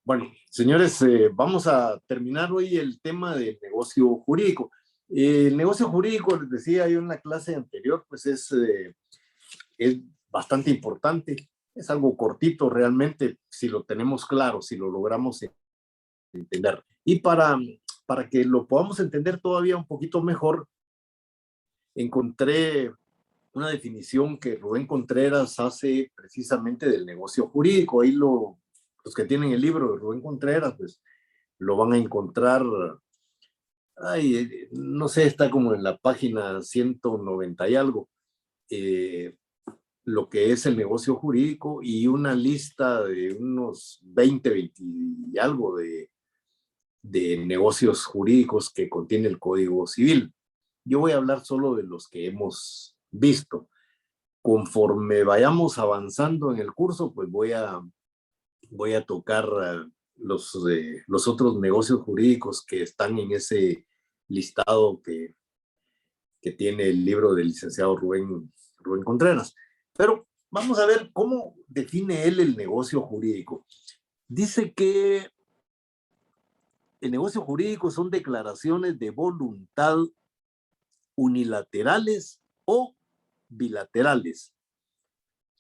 Bueno, señores, vamos a terminar hoy el tema del negocio jurídico. El negocio jurídico, les decía yo en la clase anterior, pues es bastante importante. Es algo cortito realmente, si lo tenemos claro, si lo logramos entender. Y para que lo podamos entender todavía un poquito mejor, encontré una definición que Rubén Contreras hace precisamente del negocio jurídico. Ahí los que tienen el libro de Rubén Contreras, pues lo van a encontrar, no sé, está como en la página 190 y algo, eh, lo que es el negocio jurídico y una lista de unos 20 y algo de negocios jurídicos que contiene el Código Civil. Yo voy a hablar solo de los que hemos visto. Conforme vayamos avanzando en el curso, pues voy a tocar los otros negocios jurídicos que están en ese listado que tiene el libro del licenciado Rubén Contreras. Pero vamos a ver cómo define él el negocio jurídico. Dice que el negocio jurídico son declaraciones de voluntad unilaterales o bilaterales,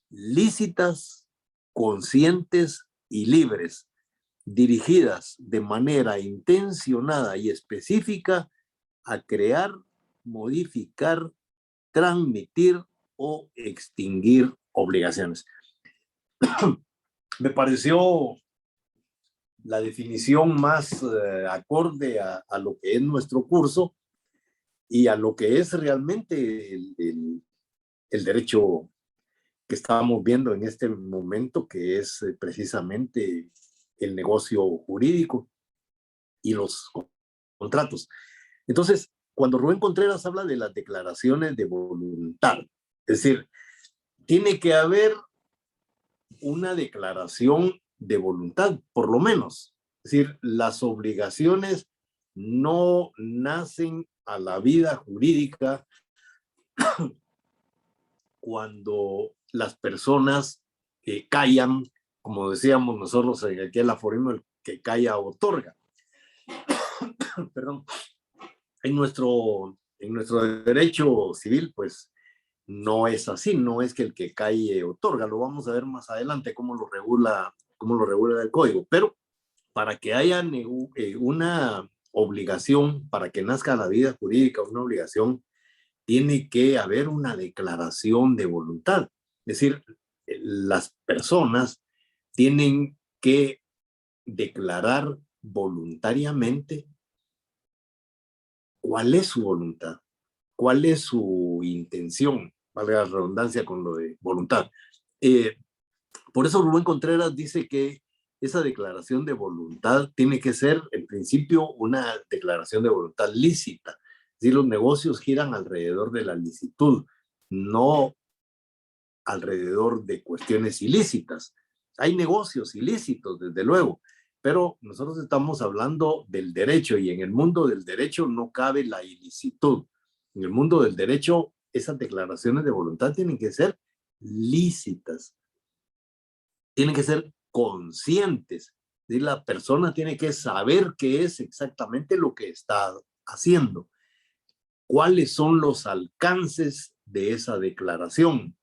lícitas, conscientes y libres, dirigidas de manera intencionada y específica a crear, modificar, transmitir o extinguir obligaciones. Me pareció la definición más acorde a lo que es nuestro curso y a lo que es realmente el derecho que estamos viendo en este momento, que es precisamente el negocio jurídico y los contratos. Entonces, cuando Rubén Contreras habla de las declaraciones de voluntad, es decir, tiene que haber una declaración de voluntad, por lo menos. Es decir, las obligaciones no nacen a la vida jurídica cuando las personas callan, como decíamos nosotros aquí en la aforismo, el que calla otorga. Perdón. En nuestro derecho civil, pues no es así, no es que el que calle otorga, lo vamos a ver más adelante cómo lo regula el código, pero para que haya una obligación, para que nazca la vida jurídica, una obligación, tiene que haber una declaración de voluntad. Es decir, las personas tienen que declarar voluntariamente cuál es su voluntad, cuál es su intención, valga la redundancia con lo de voluntad. Por eso Rubén Contreras dice que esa declaración de voluntad tiene que ser, en principio, una declaración de voluntad lícita. Es decir, los negocios giran alrededor de la licitud, no alrededor de cuestiones ilícitas. Hay negocios ilícitos, desde luego, pero nosotros estamos hablando del derecho y en el mundo del derecho no cabe la ilicitud. En el mundo del derecho, esas declaraciones de voluntad tienen que ser lícitas, tienen que ser conscientes. Y la persona tiene que saber qué es exactamente lo que está haciendo, cuáles son los alcances de esa declaración.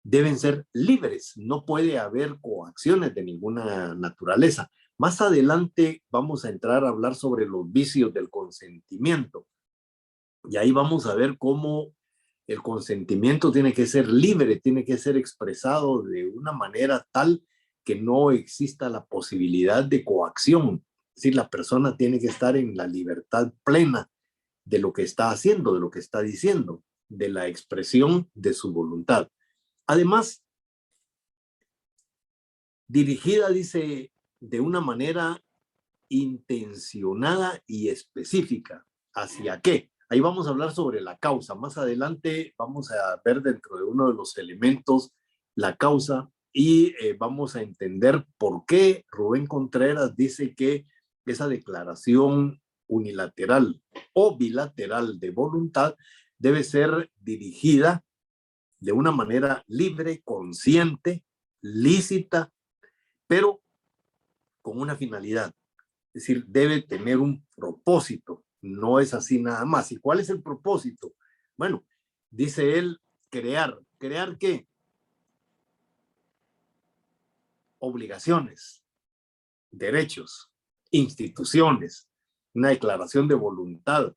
Deben ser libres, no puede haber coacciones de ninguna naturaleza. Más adelante vamos a entrar a hablar sobre los vicios del consentimiento y ahí vamos a ver cómo el consentimiento tiene que ser libre, tiene que ser expresado de una manera tal que no exista la posibilidad de coacción. Es decir, la persona tiene que estar en la libertad plena de lo que está haciendo, de lo que está diciendo, de la expresión de su voluntad. Además, dirigida, dice, de una manera intencionada y específica. ¿Hacia qué? Ahí vamos a hablar sobre la causa. Más adelante vamos a ver dentro de uno de los elementos la causa y vamos a entender por qué Rubén Contreras dice que esa declaración unilateral o bilateral de voluntad debe ser dirigida de una manera libre, consciente, lícita, pero con una finalidad. Es decir, debe tener un propósito. No es así nada más. ¿Y cuál es el propósito? Bueno, dice él, crear. ¿Crear qué? Obligaciones, derechos, instituciones, una declaración de voluntad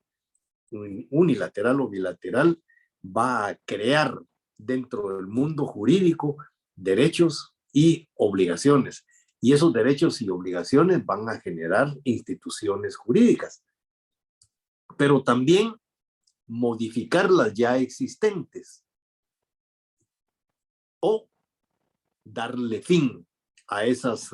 unilateral o bilateral va a crear dentro del mundo jurídico derechos y obligaciones. Y esos derechos y obligaciones van a generar instituciones jurídicas, pero también modificar las ya existentes o darle fin a esos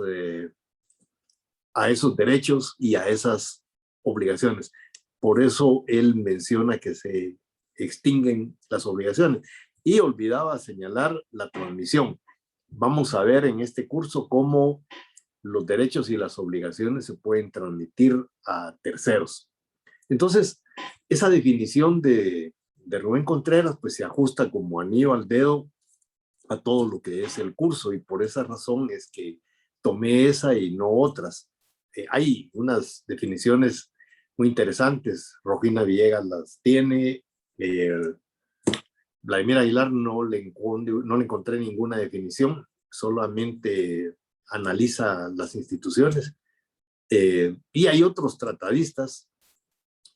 derechos y a esas obligaciones. Por eso él menciona que se extinguen las obligaciones. Y olvidaba señalar la transmisión. Vamos a ver en este curso cómo los derechos y las obligaciones se pueden transmitir a terceros. Entonces, esa definición de Rubén Contreras pues se ajusta como anillo al dedo a todo lo que es el curso, y por esa razón es que tomé esa y no otras. Hay unas definiciones muy interesantes, Rojina Villegas las tiene, Vladimir Aguilar no le encontré ninguna definición, solamente analiza las instituciones, y hay otros tratadistas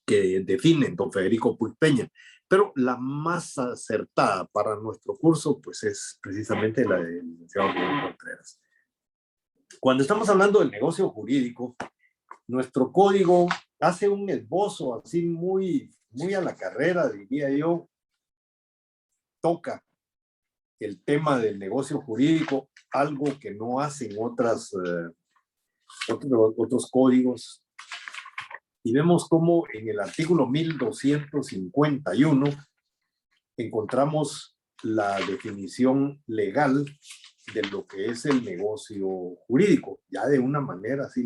que definen, don Federico Puig Peña, pero la más acertada para nuestro curso pues es precisamente la del licenciado Rubén Contreras. Cuando estamos hablando del negocio jurídico, nuestro código hace un esbozo así muy a la carrera, diría yo, toca el tema del negocio jurídico, algo que no hacen otros códigos. Y vemos cómo en el artículo 1251 encontramos la definición legal de lo que es el negocio jurídico, ya de una manera así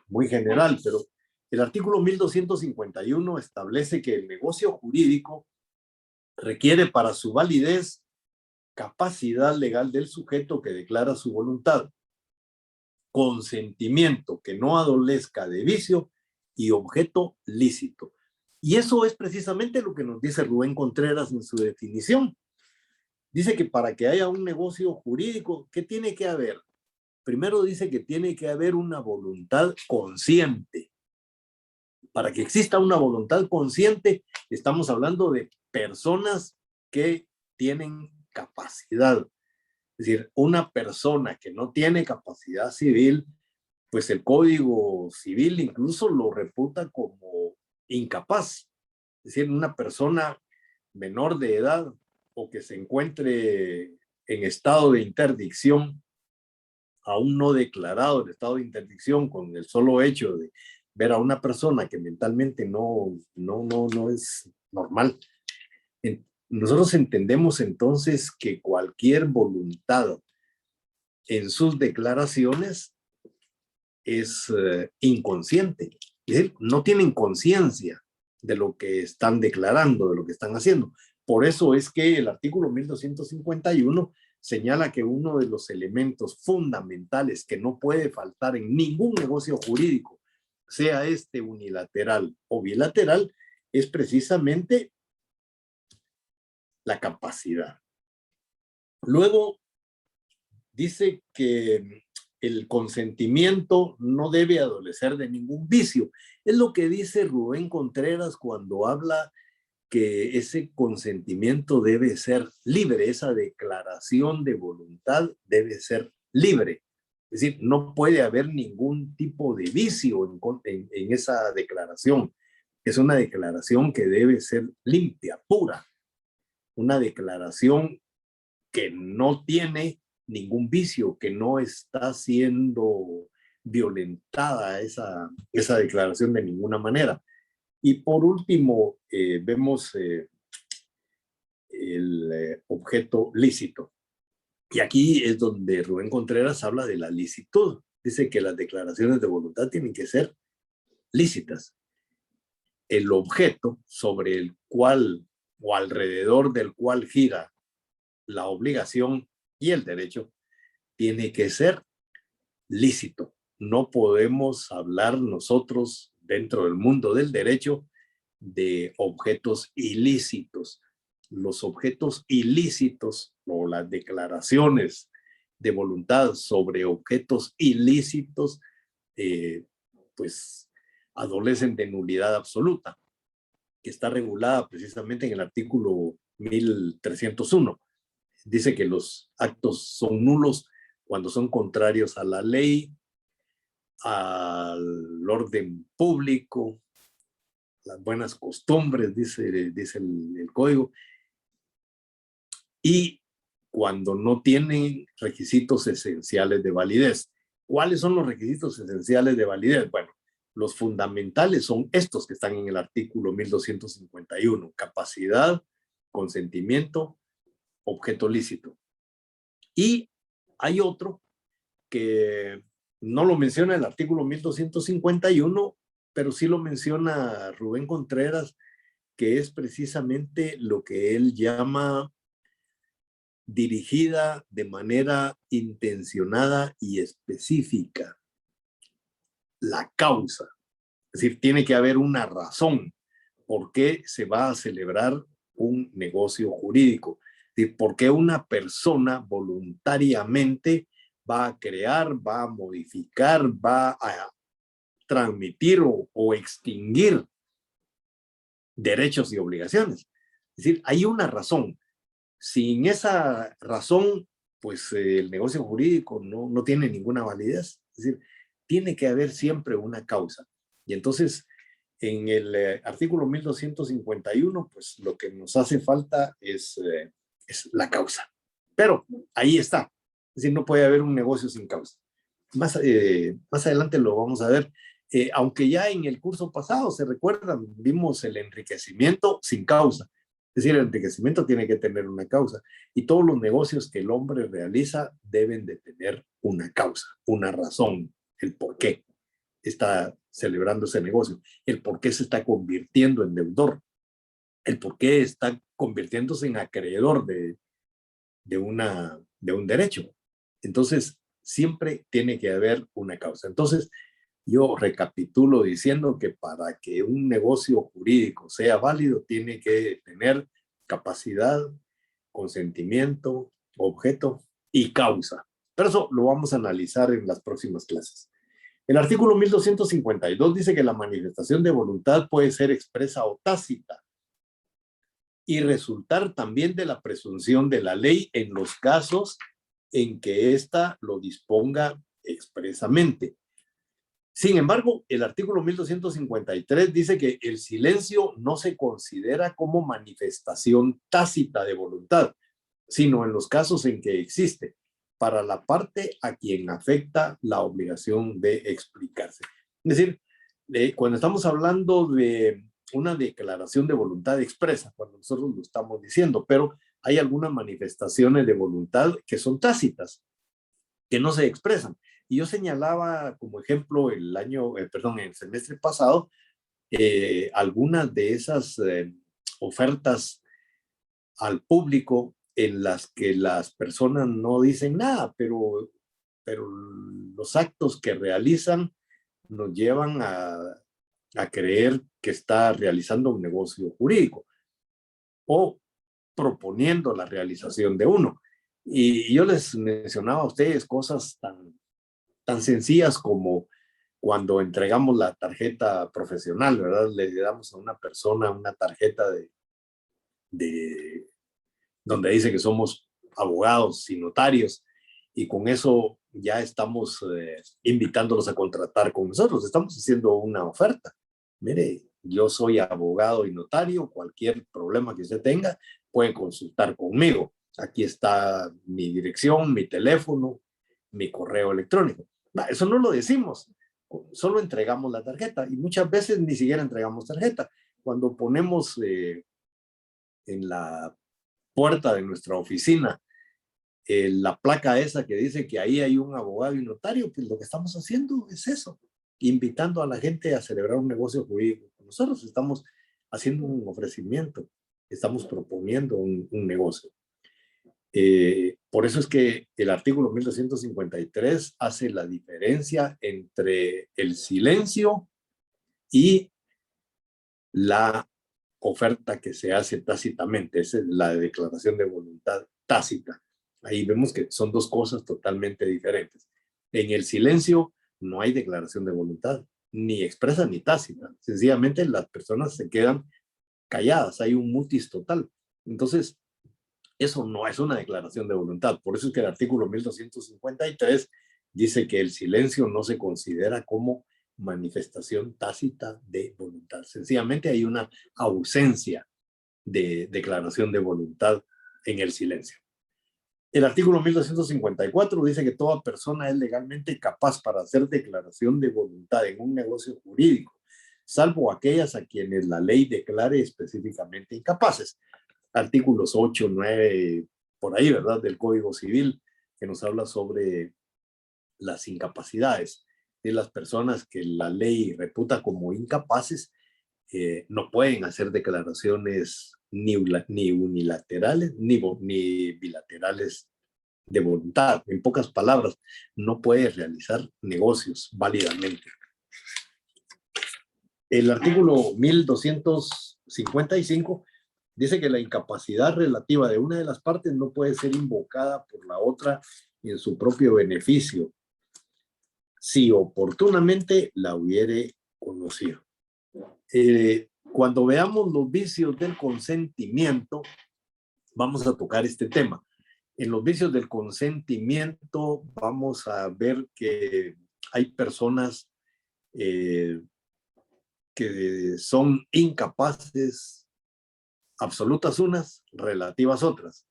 muy general, pero el artículo 1251 establece que el negocio jurídico requiere para su validez capacidad legal del sujeto que declara su voluntad, consentimiento que no adolezca de vicio y objeto lícito. Y eso es precisamente lo que nos dice Rubén Contreras en su definición. Dice que para que haya un negocio jurídico, ¿qué tiene que haber? Primero dice que tiene que haber una voluntad consciente. Para que exista una voluntad consciente, estamos hablando de personas que tienen capacidad. Es decir, una persona que no tiene capacidad civil, pues el Código Civil incluso lo reputa como incapaz. Es decir, una persona menor de edad o que se encuentre en estado de interdicción, aún no declarado el estado de interdicción, con el solo hecho de ver a una persona que mentalmente no es normal. Nosotros entendemos entonces que cualquier voluntad en sus declaraciones es inconsciente. Es decir, no tienen conciencia de lo que están declarando, de lo que están haciendo. Por eso es que el artículo 1251 señala que uno de los elementos fundamentales que no puede faltar en ningún negocio jurídico, sea este unilateral o bilateral, es precisamente la capacidad. Luego dice que el consentimiento no debe adolecer de ningún vicio. Es lo que dice Rubén Contreras cuando habla que ese consentimiento debe ser libre, esa declaración de voluntad debe ser libre. Es decir, no puede haber ningún tipo de vicio en esa declaración. Es una declaración que debe ser limpia, pura. Una declaración que no tiene ningún vicio, que no está siendo violentada esa declaración de ninguna manera. Y por último, vemos el objeto lícito. Y aquí es donde Rubén Contreras habla de la licitud. Dice que las declaraciones de voluntad tienen que ser lícitas. El objeto sobre el cual o alrededor del cual gira la obligación y el derecho tiene que ser lícito. No podemos hablar nosotros dentro del mundo del derecho de objetos ilícitos. Los objetos ilícitos o las declaraciones de voluntad sobre objetos ilícitos, pues adolecen de nulidad absoluta, que está regulada precisamente en el artículo 1301. Dice que los actos son nulos cuando son contrarios a la ley, al orden público, las buenas costumbres, dice el código, y cuando no tienen requisitos esenciales de validez. ¿Cuáles son los requisitos esenciales de validez? Bueno, los fundamentales son estos que están en el artículo 1251, capacidad, consentimiento, objeto lícito. Y hay otro que no lo menciona el artículo 1251, pero sí lo menciona Rubén Contreras, que es precisamente lo que él llama dirigida de manera intencionada y específica. La causa. Es decir, tiene que haber una razón por qué se va a celebrar un negocio jurídico. Es decir, por qué una persona voluntariamente va a crear, va a modificar, va a transmitir o extinguir derechos y obligaciones. Es decir, hay una razón. Sin esa razón, pues el negocio jurídico no tiene ninguna validez. Es decir, tiene que haber siempre una causa. Y entonces, en el artículo 1251, pues lo que nos hace falta es la causa. Pero ahí está. Es decir, no puede haber un negocio sin causa. Más adelante lo vamos a ver. Aunque ya en el curso pasado, se recuerdan, vimos el enriquecimiento sin causa. Es decir, el enriquecimiento tiene que tener una causa. Y todos los negocios que el hombre realiza deben de tener una causa, una razón, el por qué está celebrando ese negocio, el por qué se está convirtiendo en deudor, el por qué está convirtiéndose en acreedor de un derecho. Entonces, siempre tiene que haber una causa. Entonces, yo recapitulo diciendo que para que un negocio jurídico sea válido, tiene que tener capacidad, consentimiento, objeto y causa. Pero eso lo vamos a analizar en las próximas clases. El artículo 1252 dice que la manifestación de voluntad puede ser expresa o tácita y resultar también de la presunción de la ley en los casos en que ésta lo disponga expresamente. Sin embargo, el artículo 1253 dice que el silencio no se considera como manifestación tácita de voluntad, sino en los casos en que existe para la parte a quien afecta la obligación de explicarse. Es decir, cuando estamos hablando de una declaración de voluntad expresa, cuando nosotros lo estamos diciendo, pero hay algunas manifestaciones de voluntad que son tácitas, que no se expresan. Y yo señalaba como ejemplo el semestre pasado, algunas de esas ofertas al público en las que las personas no dicen nada, pero los actos que realizan nos llevan a creer que está realizando un negocio jurídico o proponiendo la realización de uno. Y yo les mencionaba a ustedes cosas tan sencillas como cuando entregamos la tarjeta profesional, ¿verdad? Le damos a una persona una tarjeta de donde dice que somos abogados y notarios, y con eso ya estamos invitándolos a contratar con nosotros. Estamos haciendo una oferta. Mire, yo soy abogado y notario, cualquier problema que usted tenga, puede consultar conmigo. Aquí está mi dirección, mi teléfono, mi correo electrónico. Eso no lo decimos, solo entregamos la tarjeta y muchas veces ni siquiera entregamos tarjeta. Cuando ponemos en la puerta de nuestra oficina la placa esa que dice que ahí hay un abogado y notario, pues lo que estamos haciendo es eso, invitando a la gente a celebrar un negocio jurídico. Nosotros estamos haciendo un ofrecimiento, estamos proponiendo un negocio. Por eso es que el artículo 1253 hace la diferencia entre el silencio y la oferta que se hace tácitamente. Esa es la declaración de voluntad tácita. Ahí vemos que son dos cosas totalmente diferentes. En el silencio no hay declaración de voluntad, ni expresa ni tácita. Sencillamente las personas se quedan calladas, hay un mutis total. Entonces, eso no es una declaración de voluntad. Por eso es que el artículo 1253 dice que el silencio no se considera como manifestación tácita de voluntad. Sencillamente hay una ausencia de declaración de voluntad en el silencio. El artículo 1254 dice que toda persona es legalmente capaz para hacer declaración de voluntad en un negocio jurídico, salvo aquellas a quienes la ley declare específicamente incapaces. Artículos 8, 9, por ahí, ¿verdad?, del Código Civil, que nos habla sobre las incapacidades de las personas que la ley reputa como incapaces. No pueden hacer declaraciones ni unilaterales ni bilaterales de voluntad. En pocas palabras, no puede realizar negocios válidamente. El artículo 1255 dice que la incapacidad relativa de una de las partes no puede ser invocada por la otra en su propio beneficio, si oportunamente la hubiere conocido. Cuando veamos los vicios del consentimiento, vamos a tocar este tema. En los vicios del consentimiento vamos a ver que hay personas que son incapaces, absolutas unas, relativas otras.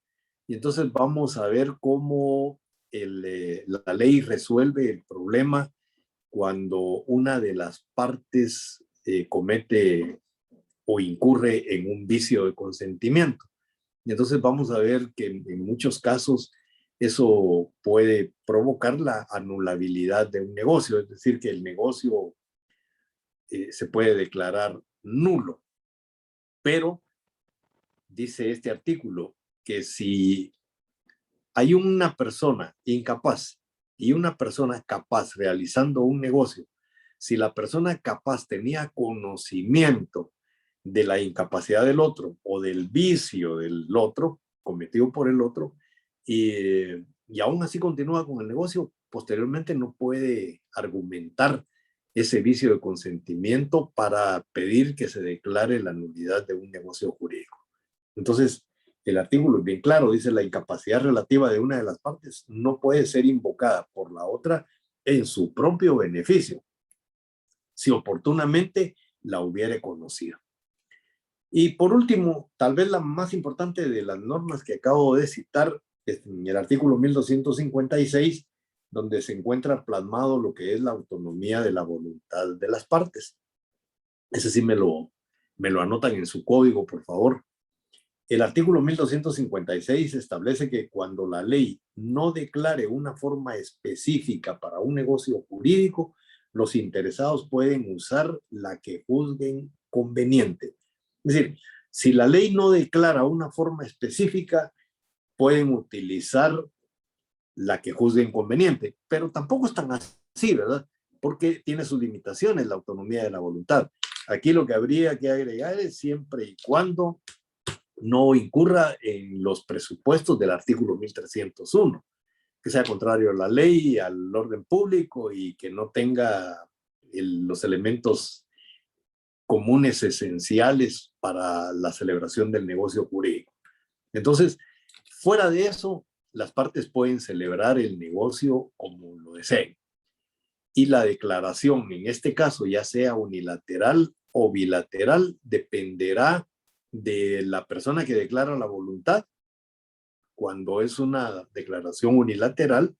Y entonces vamos a ver cómo la ley resuelve el problema cuando una de las partes comete o incurre en un vicio de consentimiento. Y entonces vamos a ver que en muchos casos eso puede provocar la anulabilidad de un negocio, es decir, que el negocio se puede declarar nulo. Pero dice este artículo que si hay una persona incapaz y una persona capaz realizando un negocio, si la persona capaz tenía conocimiento de la incapacidad del otro o del vicio del otro, cometido por el otro, y aún así continúa con el negocio, posteriormente no puede argumentar ese vicio de consentimiento para pedir que se declare la nulidad de un negocio jurídico. Entonces, el artículo es bien claro, dice la incapacidad relativa de una de las partes no puede ser invocada por la otra en su propio beneficio, si oportunamente la hubiere conocido. Y por último, tal vez la más importante de las normas que acabo de citar, es en el artículo 1256, donde se encuentra plasmado lo que es la autonomía de la voluntad de las partes. Ese sí me lo anotan en su código, por favor. El artículo 1256 establece que cuando la ley no declare una forma específica para un negocio jurídico, los interesados pueden usar la que juzguen conveniente. Es decir, si la ley no declara una forma específica, pueden utilizar la que juzguen conveniente, pero tampoco es tan así, ¿verdad? Porque tiene sus limitaciones la autonomía de la voluntad. Aquí lo que habría que agregar es siempre y cuando no incurra en los presupuestos del artículo 1301, que sea contrario a la ley, al orden público y que no tenga los elementos comunes esenciales para la celebración del negocio jurídico. Entonces, fuera de eso, las partes pueden celebrar el negocio como lo deseen. Y la declaración, en este caso, ya sea unilateral o bilateral, dependerá de la persona que declara la voluntad, cuando es una declaración unilateral,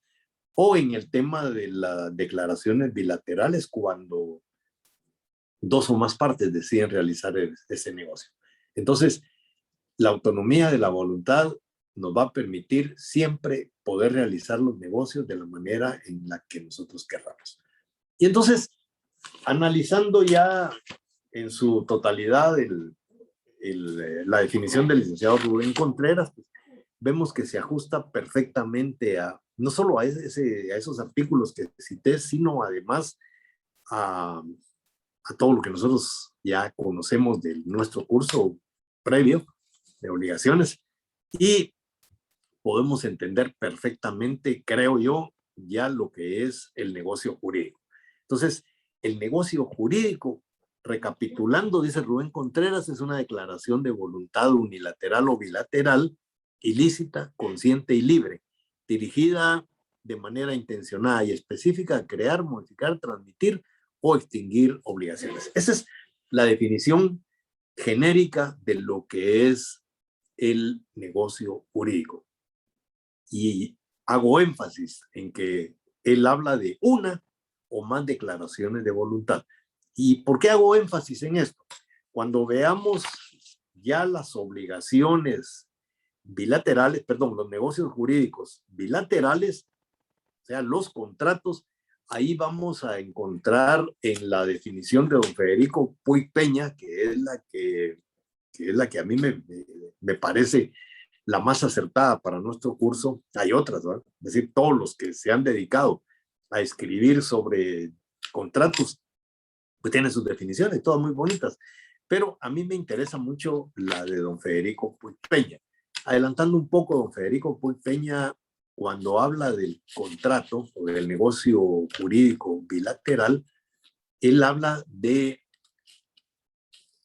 o en el tema de las declaraciones bilaterales, cuando dos o más partes deciden realizar ese negocio. Entonces, la autonomía de la voluntad nos va a permitir siempre poder realizar los negocios de la manera en la que nosotros querramos. Y entonces, analizando ya en su totalidad la definición del licenciado Rubén Contreras, pues, vemos que se ajusta perfectamente a, no solo a esos artículos que cité, sino además a todo lo que nosotros ya conocemos de nuestro curso previo de obligaciones, y podemos entender perfectamente, creo yo, ya lo que es el negocio jurídico. Entonces, el negocio jurídico, recapitulando, dice Rubén Contreras, es una declaración de voluntad unilateral o bilateral, ilícita, consciente y libre, dirigida de manera intencionada y específica a crear, modificar, transmitir o extinguir obligaciones. Esa es la definición genérica de lo que es el negocio jurídico. Y hago énfasis en que él habla de una o más declaraciones de voluntad. ¿Y por qué hago énfasis en esto? Cuando veamos ya las obligaciones bilaterales, perdón, los negocios jurídicos bilaterales, o sea, los contratos, ahí vamos a encontrar en la definición de don Federico Puig Peña, que es la que a mí me parece la más acertada para nuestro curso. Hay otras, ¿verdad? Es decir, todos los que se han dedicado a escribir sobre contratos, pues tienen sus definiciones, todas muy bonitas. Pero a mí me interesa mucho la de don Federico Puig Peña. Adelantando un poco, don Federico Puig Peña, cuando habla del contrato o del negocio jurídico bilateral, él habla de,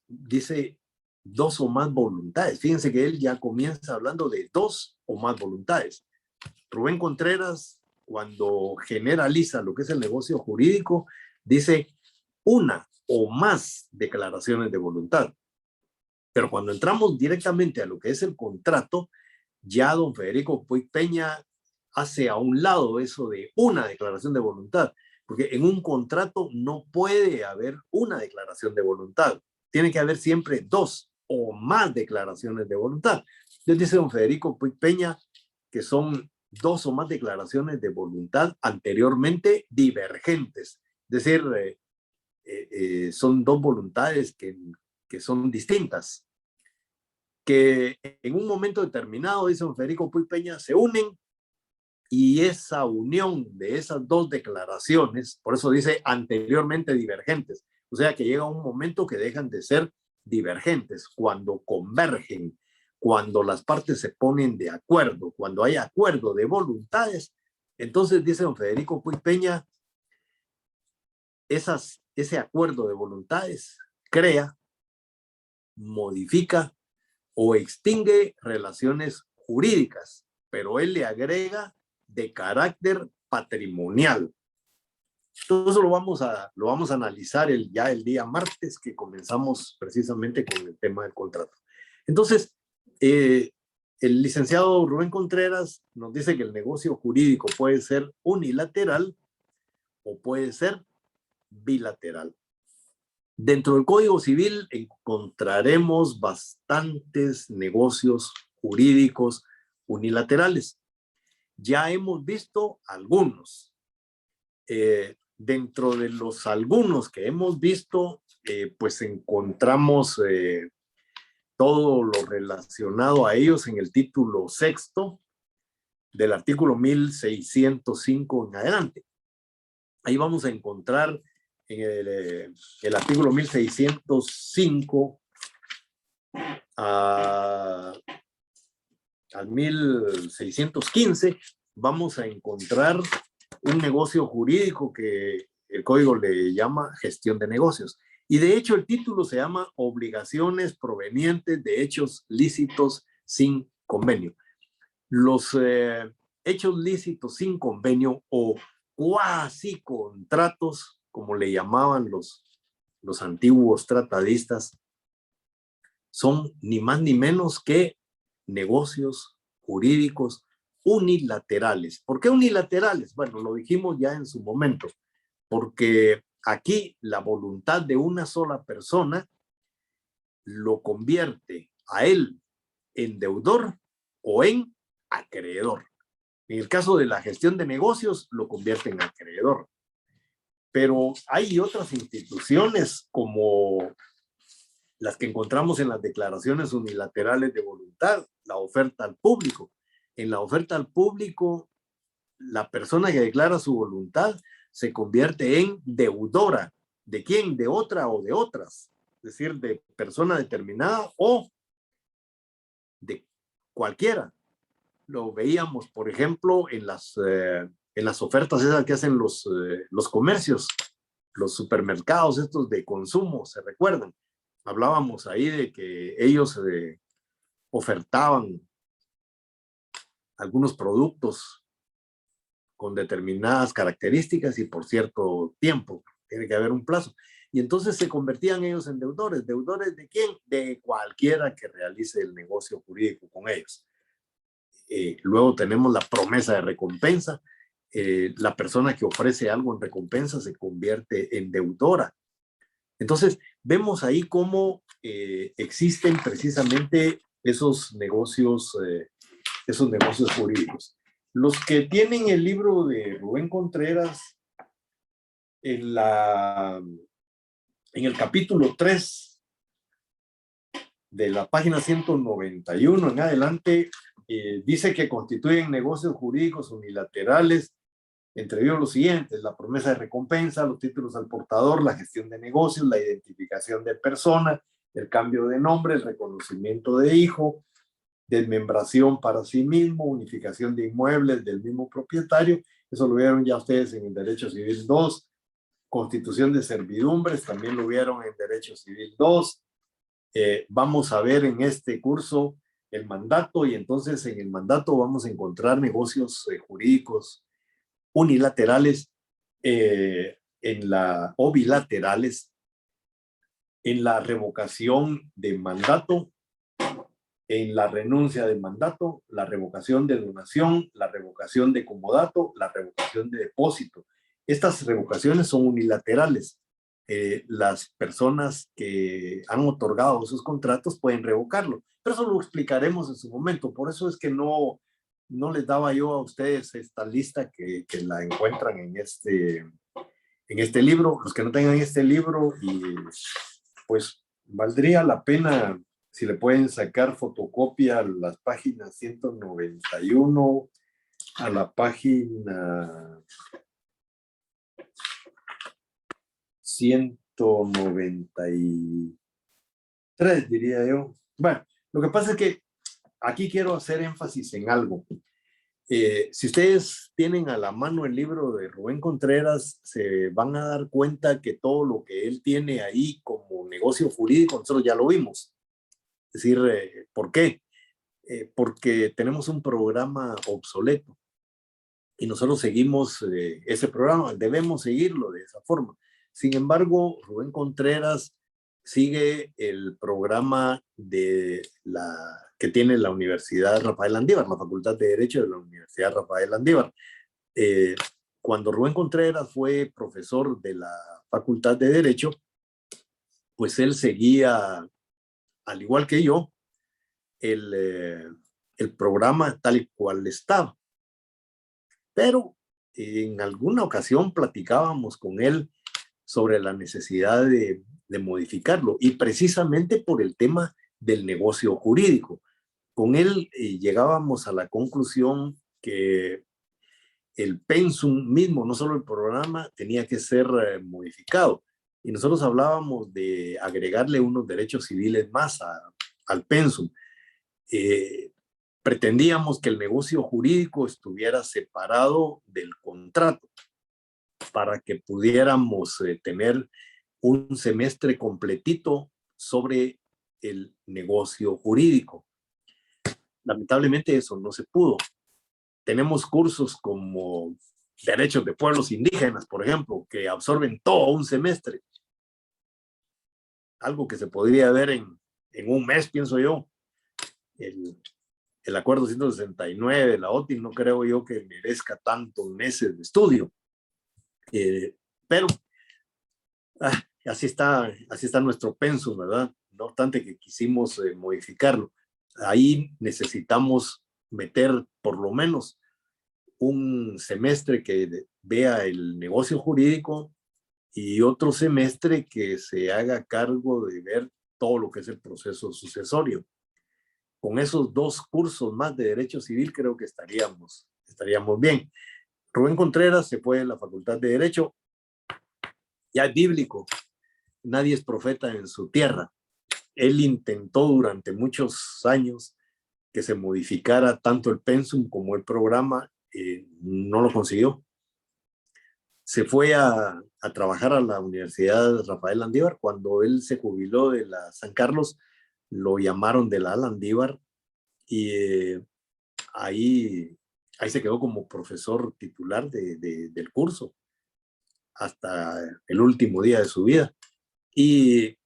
dice, dos o más voluntades. Fíjense que él ya comienza hablando de dos o más voluntades. Rubén Contreras, cuando generaliza lo que es el negocio jurídico, dice una o más declaraciones de voluntad. Pero cuando entramos directamente a lo que es el contrato, ya don Federico Puig Peña hace a un lado eso de una declaración de voluntad, porque en un contrato no puede haber una declaración de voluntad, tiene que haber siempre dos o más declaraciones de voluntad. Entonces dice don Federico Puig Peña que son dos o más declaraciones de voluntad anteriormente divergentes, es decir, son dos voluntades que son distintas, que en un momento determinado, dice don Federico Puig Peña, se unen, y esa unión de esas dos declaraciones, por eso dice anteriormente divergentes, o sea que llega un momento que dejan de ser divergentes, cuando convergen, cuando las partes se ponen de acuerdo, cuando hay acuerdo de voluntades. Entonces dice don Federico Puig Peña, ese acuerdo de voluntades crea, modifica o extingue relaciones jurídicas, pero él le agrega de carácter patrimonial. Todo eso lo vamos a analizar ya el día martes, que comenzamos precisamente con el tema del contrato. Entonces, el licenciado Rubén Contreras nos dice que el negocio jurídico puede ser unilateral o puede ser bilateral. Dentro del Código Civil encontraremos bastantes negocios jurídicos unilaterales. Ya hemos visto algunos. Dentro de los algunos que hemos visto, pues encontramos todo lo relacionado a ellos en el título sexto del artículo 1605 en adelante. Ahí vamos a encontrar en el artículo 1605 al 1615, vamos a encontrar un negocio jurídico que el código le llama gestión de negocios. Y de hecho el título se llama obligaciones provenientes de hechos lícitos sin convenio. Los hechos lícitos sin convenio o cuasi contratos, como le llamaban los antiguos tratadistas, son ni más ni menos que negocios jurídicos unilaterales. ¿Por qué unilaterales? Bueno, lo dijimos ya en su momento, porque aquí la voluntad de una sola persona lo convierte a él en deudor o en acreedor. En el caso de la gestión de negocios, lo convierte en acreedor. Pero hay otras instituciones como las que encontramos en las declaraciones unilaterales de voluntad, la oferta al público. En la oferta al público, la persona que declara su voluntad se convierte en deudora. ¿De quién? De otra o de otras. Es decir, de persona determinada o de cualquiera. Lo veíamos, por ejemplo, en las ofertas esas que hacen los comercios, los supermercados estos de consumo, ¿se recuerdan? Hablábamos ahí de que ellos ofertaban algunos productos con determinadas características y por cierto tiempo, tiene que haber un plazo. Y entonces se convertían ellos en deudores. ¿Deudores de quién? De cualquiera que realice el negocio jurídico con ellos. Luego tenemos la promesa de recompensa. La persona que ofrece algo en recompensa se convierte en deudora. Entonces, vemos ahí cómo existen precisamente esos negocios jurídicos. Los que tienen el libro de Rubén Contreras, en el capítulo 3 de la página 191 en adelante, dice que constituyen negocios jurídicos unilaterales, entre ellos los siguientes: la promesa de recompensa, los títulos al portador, la gestión de negocios, la identificación de persona, el cambio de nombre, el reconocimiento de hijo, desmembración para sí mismo, unificación de inmuebles del mismo propietario. Eso lo vieron ya ustedes en el Derecho Civil 2. Constitución de servidumbres, también lo vieron en Derecho Civil 2. Vamos a ver en este curso el mandato, y entonces en el mandato vamos a encontrar negocios jurídicos unilaterales o bilaterales en la revocación de mandato, en la renuncia de mandato, la revocación de donación, la revocación de comodato, la revocación de depósito. Estas revocaciones son unilaterales. Las personas que han otorgado esos contratos pueden revocarlo, pero eso lo explicaremos en su momento. Por eso es que no les daba yo a ustedes esta lista que la encuentran en este libro. Los que no tengan este libro, y pues valdría la pena si le pueden sacar fotocopia a las páginas 191 a la página 193, diría yo. Bueno, lo que pasa es que aquí quiero hacer énfasis en algo. Si ustedes tienen a la mano el libro de Rubén Contreras, se van a dar cuenta que todo lo que él tiene ahí como negocio jurídico, nosotros ya lo vimos. Es decir, ¿por qué? Porque tenemos un programa obsoleto y nosotros seguimos ese programa, debemos seguirlo de esa forma. Sin embargo, Rubén Contreras sigue el programa que tiene la Universidad Rafael Landívar, la Facultad de Derecho de la Universidad Rafael Landívar. Cuando Rubén Contreras fue profesor de la Facultad de Derecho, pues él seguía, al igual que yo, el programa tal y cual estaba. Pero en alguna ocasión platicábamos con él sobre la necesidad de modificarlo, y precisamente por el tema del negocio jurídico. Con él llegábamos a la conclusión que el pensum mismo, no solo el programa, tenía que ser modificado. Y nosotros hablábamos de agregarle unos derechos civiles más al pensum. Pretendíamos que el negocio jurídico estuviera separado del contrato para que pudiéramos tener un semestre completito sobre el negocio jurídico. Lamentablemente eso no se pudo. Tenemos cursos como derechos de pueblos indígenas, por ejemplo, que absorben todo un semestre. Algo que se podría ver en un mes, pienso yo. El acuerdo 169 de la OTI no creo yo que merezca tantos meses de estudio. Pero así está nuestro pensum, ¿verdad? No obstante que quisimos modificarlo. Ahí necesitamos meter por lo menos un semestre que vea el negocio jurídico y otro semestre que se haga cargo de ver todo lo que es el proceso sucesorio. con esos 2 cursos más de Derecho Civil creo que estaríamos bien. Rubén Contreras se fue a la Facultad de Derecho, ya es bíblico, nadie es profeta en su tierra. Él intentó durante muchos años que se modificara tanto el pensum como el programa, no lo consiguió. Se fue a trabajar a la Universidad Rafael Landívar. Cuando él se jubiló de la San Carlos, lo llamaron de la Landívar y ahí se quedó como profesor titular del curso hasta el último día de su vida. Y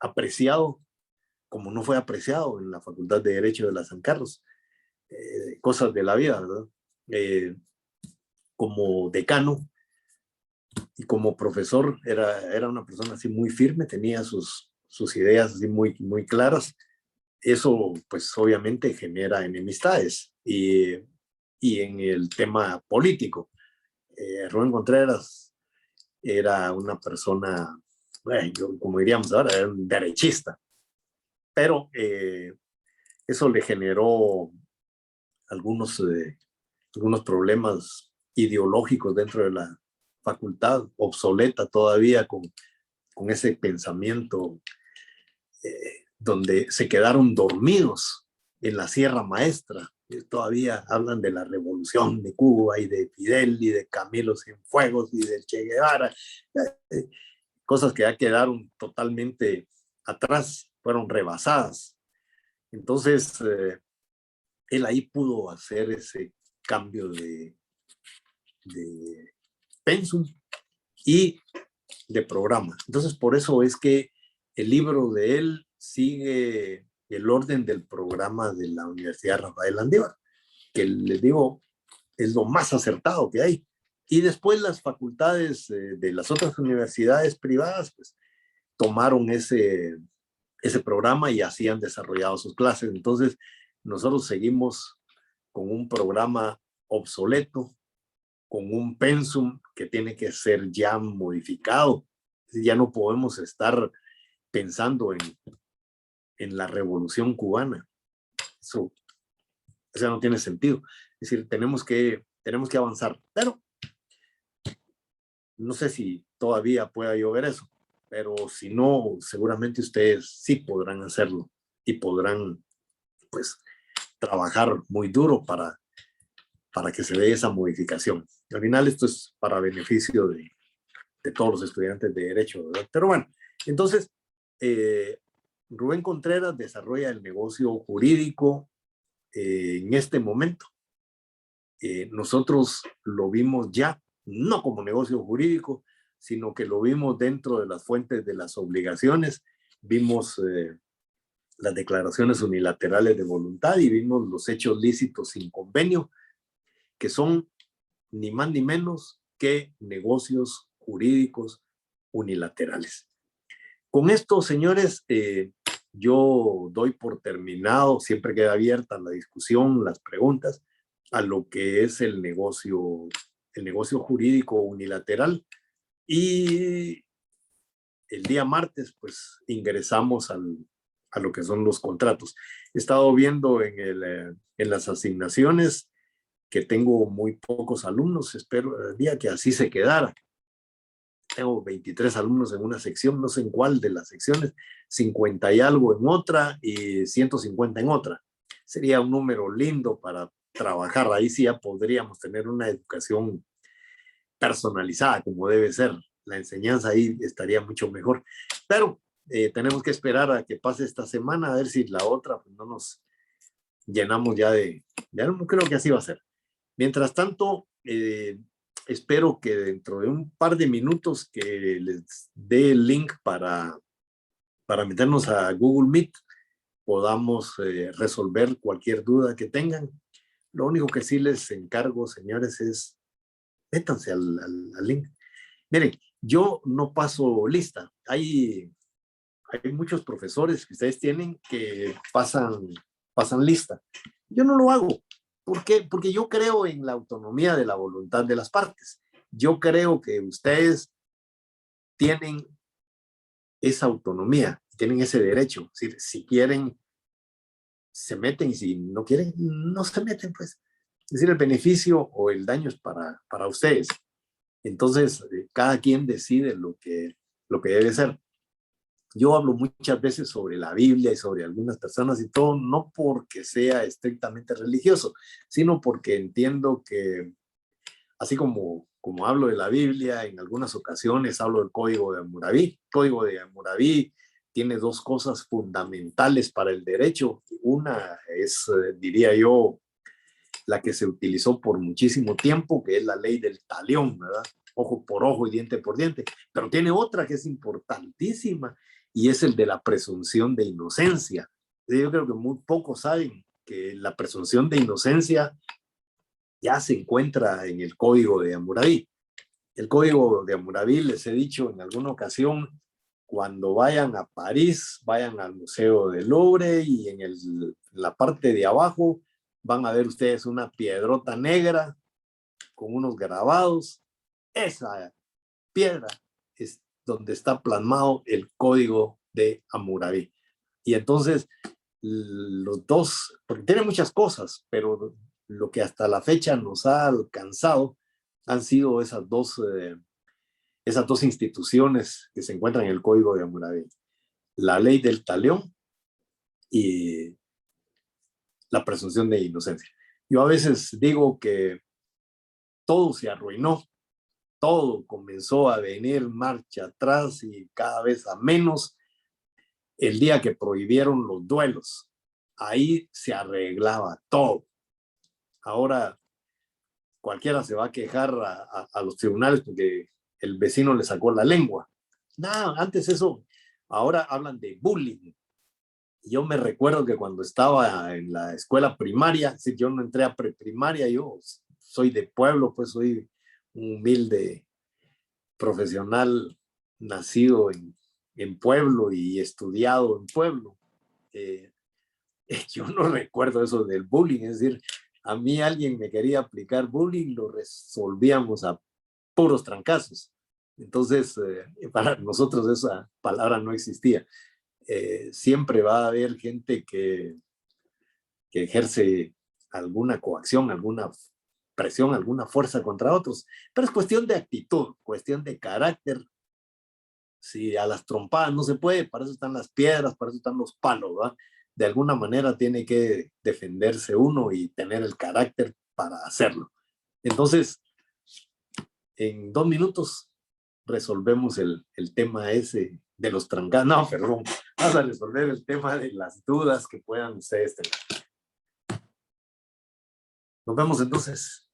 apreciado, como no fue apreciado en la Facultad de Derecho de la San Carlos. Cosas de la vida, ¿verdad? Como decano y como profesor era una persona así muy firme, tenía sus ideas así muy claras. Eso pues obviamente genera enemistades y en el tema político. Rubén Contreras era una persona, como diríamos ahora, era un derechista, pero eso le generó algunos problemas ideológicos dentro de la facultad, obsoleta todavía con ese pensamiento donde se quedaron dormidos en la Sierra Maestra. Todavía hablan de la revolución de Cuba y de Fidel y de Camilo Cienfuegos y de Che Guevara, cosas que ya quedaron totalmente atrás, fueron rebasadas. Entonces, él ahí pudo hacer ese cambio de pensum y de programa. Entonces, por eso es que el libro de él sigue el orden del programa de la Universidad Rafael Landívar, que les digo, es lo más acertado que hay. Y después las facultades de las otras universidades privadas, pues, tomaron ese programa y así han desarrollado sus clases. Entonces, nosotros seguimos con un programa obsoleto, con un pensum que tiene que ser ya modificado. Ya no podemos estar pensando en la revolución cubana. Eso no tiene sentido. Es decir, tenemos que avanzar. Pero no sé si todavía pueda llover eso. Pero si no, seguramente ustedes sí podrán hacerlo y podrán, pues, trabajar muy duro para que se dé esa modificación. Al final esto es para beneficio de todos los estudiantes de Derecho, ¿verdad? Pero bueno, entonces, Rubén Contreras desarrolla el negocio jurídico en este momento. Nosotros lo vimos ya, no como negocio jurídico, sino que lo vimos dentro de las fuentes de las obligaciones, vimos las declaraciones unilaterales de voluntad y vimos los hechos lícitos sin convenio, que son ni más ni menos que negocios jurídicos unilaterales. Con esto, señores, yo doy por terminado, siempre queda abierta la discusión, las preguntas, a lo que es el negocio jurídico unilateral. Y el día martes, pues, ingresamos a lo que son los contratos. He estado viendo en las asignaciones que tengo muy pocos alumnos, espero el día que así se quedara. Tengo 23 alumnos en una sección, no sé en cuál de las secciones, 50 y algo en otra y 150 en otra. Sería un número lindo para trabajar. Ahí sí ya podríamos tener una educación personalizada como debe ser. La enseñanza ahí estaría mucho mejor. Pero tenemos que esperar a que pase esta semana a ver si la otra pues, no nos llenamos ya no creo que así va a ser. Mientras tanto, espero que dentro de un par de minutos que les dé el link para meternos a Google Meet, podamos resolver cualquier duda que tengan. Lo único que sí les encargo, señores, es métanse al link. Miren, yo no paso lista. Hay muchos profesores que ustedes tienen que pasan lista. Yo no lo hago. ¿Por qué? Porque yo creo en la autonomía de la voluntad de las partes. Yo creo que ustedes tienen esa autonomía, tienen ese derecho. Es decir, si quieren se meten y si no quieren, no se meten, pues. Es decir, el beneficio o el daño es para ustedes. Entonces, cada quien decide lo que debe ser. Yo hablo muchas veces sobre la Biblia y sobre algunas personas y todo, no porque sea estrictamente religioso, sino porque entiendo que, así como hablo de la Biblia, en algunas ocasiones hablo del Código de Hammurabi. El Código de Hammurabi tiene dos cosas fundamentales para el derecho. Una es, diría yo, la que se utilizó por muchísimo tiempo, que es la ley del talión, ¿verdad? Ojo por ojo y diente por diente. Pero tiene otra que es importantísima y es el de la presunción de inocencia. Yo creo que muy pocos saben que la presunción de inocencia ya se encuentra en el Código de Hammurabi. El Código de Hammurabi, les he dicho en alguna ocasión, cuando vayan a París, vayan al Museo del Louvre y la parte de abajo van a ver ustedes una piedrota negra con unos grabados. Esa piedra es donde está plasmado el Código de Hammurabi. Y entonces los dos, porque tiene muchas cosas, pero lo que hasta la fecha nos ha alcanzado han sido esas dos instituciones que se encuentran en el Código de Hammurabi. La ley del talión y la presunción de inocencia. Yo a veces digo que todo se arruinó, todo comenzó a venir marcha atrás y cada vez a menos el día que prohibieron los duelos. Ahí se arreglaba todo. Ahora cualquiera se va a quejar a los tribunales porque el vecino le sacó la lengua. No, antes eso, ahora hablan de bullying. Yo me recuerdo que cuando estaba en la escuela primaria, si yo no entré a preprimaria, yo soy de pueblo, pues soy un humilde profesional nacido en pueblo y estudiado en pueblo. Yo no recuerdo eso del bullying, es decir, a mí alguien me quería aplicar bullying, lo resolvíamos a puros trancazos. Entonces, para nosotros esa palabra no existía. Siempre va a haber gente que ejerce alguna coacción, alguna presión, alguna fuerza contra otros, pero es cuestión de actitud, cuestión de carácter. Si a las trompadas no se puede, para eso están las piedras, para eso están los palos, ¿verdad? De alguna manera tiene que defenderse uno y tener el carácter para hacerlo. Entonces, en 2 minutos resolvemos el tema ese de los trancados. No, perdón, vamos a resolver el tema de las dudas que puedan ustedes tener. Nos vemos entonces.